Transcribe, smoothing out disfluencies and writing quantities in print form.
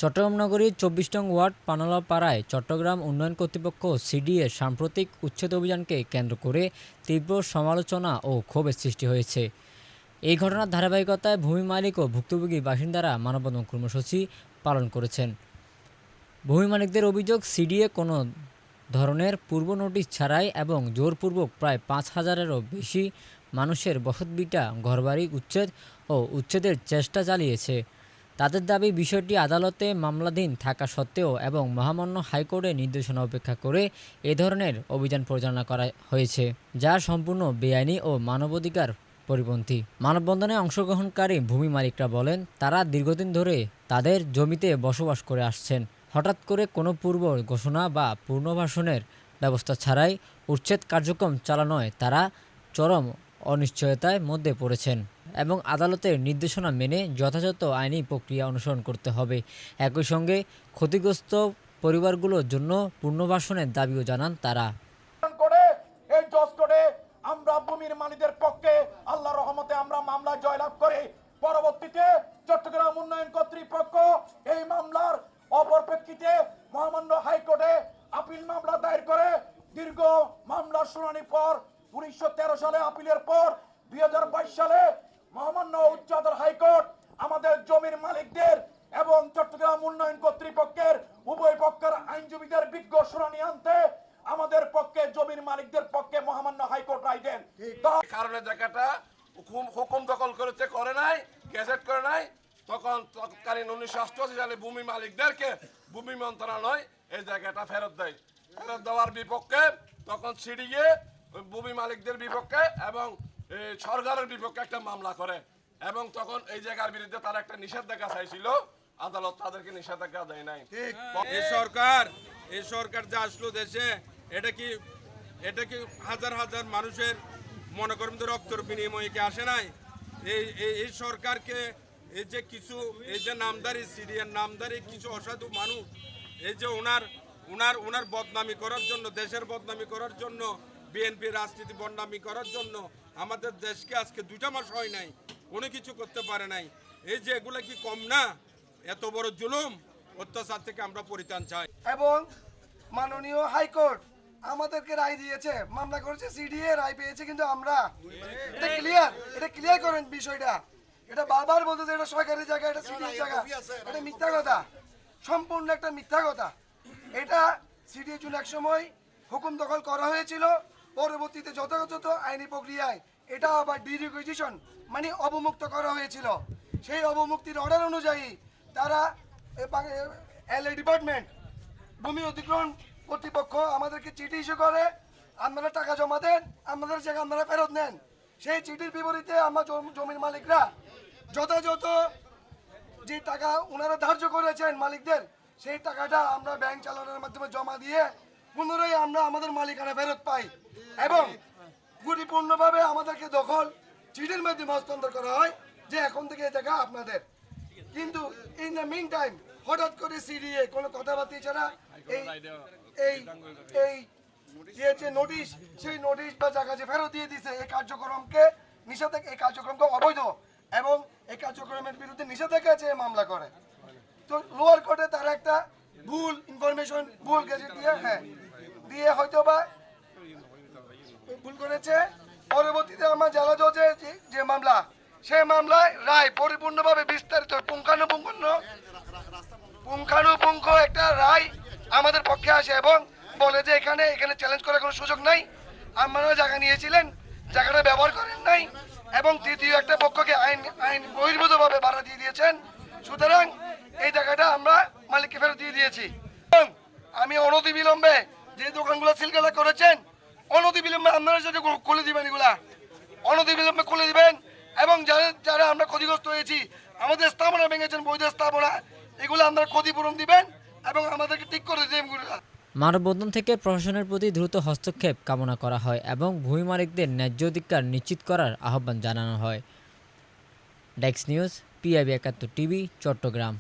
চট্টগ্রাম নগরীর ২৪ নং ওয়ার্ড পানালাপাড়ায় চট্টগ্রাম উন্নয়ন কর্তৃপক্ষ সিডিএর সাম্প্রতিক উচ্ছেদ অভিযানকে কেন্দ্র করে তীব্র সমালোচনা ও ক্ষোভের সৃষ্টি হয়েছে। এই ঘটনার ধারাবাহিকতায় ভূমি মালিক ও ভুক্তভোগী বাসিন্দারা মানববন্ধন কর্মসূচি পালন করেছেন। ভূমি মালিকদের অভিযোগ, সিডিএ কোনো ধরনের পূর্ব নোটিশ ছাড়াই এবং জোরপূর্বক প্রায় ৫,০০০-এরও বেশি মানুষের বসতভিটা, ঘরবাড়ি উচ্ছেদ ও উচ্ছেদের চেষ্টা চালিয়েছে। তাদের দাবি, বিষয়টি আদালতে মামলাধীন থাকা সত্ত্বেও এবং মহামান্য হাইকোর্টের নির্দেশনা উপেক্ষা করে এ ধরনের অভিযান পরিচালনা করা হয়েছে, যা সম্পূর্ণ বেআইনি ও মানবাধিকার পরিপন্থী। মানববন্ধনে অংশগ্রহণকারী ভূমি মালিকরা বলেন, তারা দীর্ঘদিন ধরে তাদের জমিতে বসবাস করে আসছেন। হঠাৎ করে কোনো পূর্ব ঘোষণা বা পুনর্বাসনের ব্যবস্থা ছাড়াই উচ্ছেদ কার্যক্রম চালানোয় তারা চরম অনিশ্চয়তার মধ্যে পড়েছেন এবং আদালতের নির্দেশনা মেনে যথাযথ আইনি প্রক্রিয়া অনুসরণ করতে হবে। একই সঙ্গে ক্ষতিগ্রস্ত পরিবারগুলোর জন্য পুনর্বাসনের দাবিও জানান তারা। এই জজ কোর্টে আমরা ভূমির মালিকদের পক্ষে আল্লাহর রহমতে আমরা মামলা জয়লাভ করি। পরবর্তীতে চট্টগ্রাম উন্নয়ন কর্তৃপক্ষ এই মামলার অপরপ্রেক্ষিতে মহামান্য হাইকোর্টে আপিল মামলা দায়ের করে দীর্ঘ মামলার শুনানির পর ১৯১৩ সালে আপিলের পর ২০২২ সালে মহামান্য উচ্চ আদালত হাইকোর্ট আমাদের জমির মালিকদের এবং চট্টগ্রাম উন্নয়ন কর্তৃপক্ষের উভয় পক্ষের আইনজীবীদের বিজ্ঞ শুনানি আনতে আমাদের পক্ষে জমির মালিকদের পক্ষে মহামান্য হাইকোর্ট রায় দেন। কারণে জায়গাটা হুকুম দখল করেছে, করে নাই, গেজেট করে নাই। তখন তৎকালীন ১৯৮৮ সালে ভূমি মালিকদেরকে ভূমি মন্ত্রণালয় এই জায়গাটা ফেরত দেয়। ফেরত দেওয়ার বিপক্ষে তখন সিডিএ ভূমি মালিকদের বিপক্ষে এবং সরকারের বিপক্ষে একটা মামলা করে এবং তখন এই জায়গার বিরুদ্ধে তারা একটা নিষেধাজ্ঞা চাইছিল, আদালত তাদেরকে নিষেধাজ্ঞা দেয় নাই। এই সরকার যা আসলো দেশে, এটা কি হাজার হাজার মানুষের মনে করেন রক্তের বিনিময়ে কি আসে নাই? এই সরকারকে এই যে নামদারি সিডিএর নামদারি কিছু অসাধু মানুষ, এই যে ওনার বদনামি করার জন্য, দেশের বদনামি করার জন্য, বিএনপি রাজনীতি বদনামি করার জন্য আমাদের দেশকে আজকে 2টা মাস হয় নাই, কোনো কিছু করতে পারে নাই। এই যে এগুলা কি কম না? এত বড় জুলুম অত্যাচার থেকে আমরা পরিত্রাণ চাই। এবং মাননীয় হাইকোর্ট আমাদেরকে রায় দিয়েছে, মামলা করেছে সিডিএ, রায় পেয়েছে, কিন্তু আমরা এটা ক্লিয়ার করেন বিষয়টা। এটা বারবার বলতে এটা সরকারি জায়গা, এটা সিডিএর জায়গা, এটা মিথ্যা কথা, সম্পূর্ণ একটা মিথ্যা কথা। এটা সিডিএর জন্য একসময় হুকুম দখল করা হয়েছিল, পরবর্তীতে যথাযথ আইনি প্রক্রিয়ায় এটা আবার ডিরিকুইজিশন মানে অবমুক্ত করা হয়েছিল। সেই অবমুক্তির অর্ডার অনুযায়ী তারা এলএ ডিপার্টমেন্ট ভূমি অধিগ্রহণ কর্তৃপক্ষ আমাদেরকে চিঠি ইস্যু করে, আপনারা টাকা জমা দেন, আমাদের জায়গা আপনারা ফেরত নেন। সেই চিঠির বিপরীতে আমরা জমির মালিকরা যথাযথ যে টাকা ওনারা ধার্য করেছেন মালিকদের, সেই টাকাটা আমরা ব্যাংক চালানোর মাধ্যমে জমা দিয়ে পুনরায় আমরা আমাদের মালিকানা ফেরত পাই এবং পরিপূর্ণভাবে আমাদেরকে দখল চিঠির মাধ্যমে হস্তান্তর করা হয় যে এখন থেকে এই জায়গা আপনাদের। কিন্তু ইন দ্য মিন টাইম হঠাৎ করে সিডিএ কোনো কথাবার্তা ছাড়া যে নোটিশ, সেই নোটিশ বা জায়গা যে ফেরত দিয়ে দিছে, এই কার্যক্রমকে অবৈধ এবং এই কার্যক্রমের বিরুদ্ধে নিষেধাজ্ঞা চেয়ে মামলা করে। তো লোয়ার কোর্টে তারা একটা ভুল ইনফরমেশন, ভুল গেজেট দিয়ে হয়তো বা ভুল করেছে। পরবর্তীতে আমার জেলা জজের যে মামলা, সেই মামলায় রায় পরিপূর্ণভাবে বিস্তারিত পুঙ্খানুপুঙ্খ একটা রায় আমাদের পক্ষে আসে এবং বলে যে এখানে চ্যালেঞ্জ করার কোনো সুযোগ নাই, আপনারা জায়গা নিয়েছিলেন, জায়গাটা ব্যবহার করেন নাই এবং তৃতীয় একটা পক্ষকে আইন বহির্ভূতভাবে ভাড়া দিয়ে দিয়েছেন। সুতরাং এই জায়গাটা আমরা মালিককে ফেরত দিয়ে দিয়েছি। আমি অনতিবিলম্বে যে দোকানগুলো সিলগালা করেছেন, অনতিবিলম্বে আপনারা যদি খুলে দিবেন, এগুলা অনতিবিলম্বে খুলে দিবেন এবং যারা আমরা ক্ষতিগ্রস্ত হয়েছি, আমাদের স্থাপনা ভেঙেছেন, বৈধ স্থাপনা, এগুলো আপনারা ক্ষতিপূরণ দিবেন এবং আমাদেরকে ঠিক করে দিবেন। মানববন্ধন থেকে প্রশাসনের প্রতি দ্রুত হস্তক্ষেপ কামনা করা হয় এবং ভূমি মালিকদের ন্যায্য অধিকার নিশ্চিত করার আহ্বান জানানো হয়। Desk news, PIB ৭১ TV, Chittagong.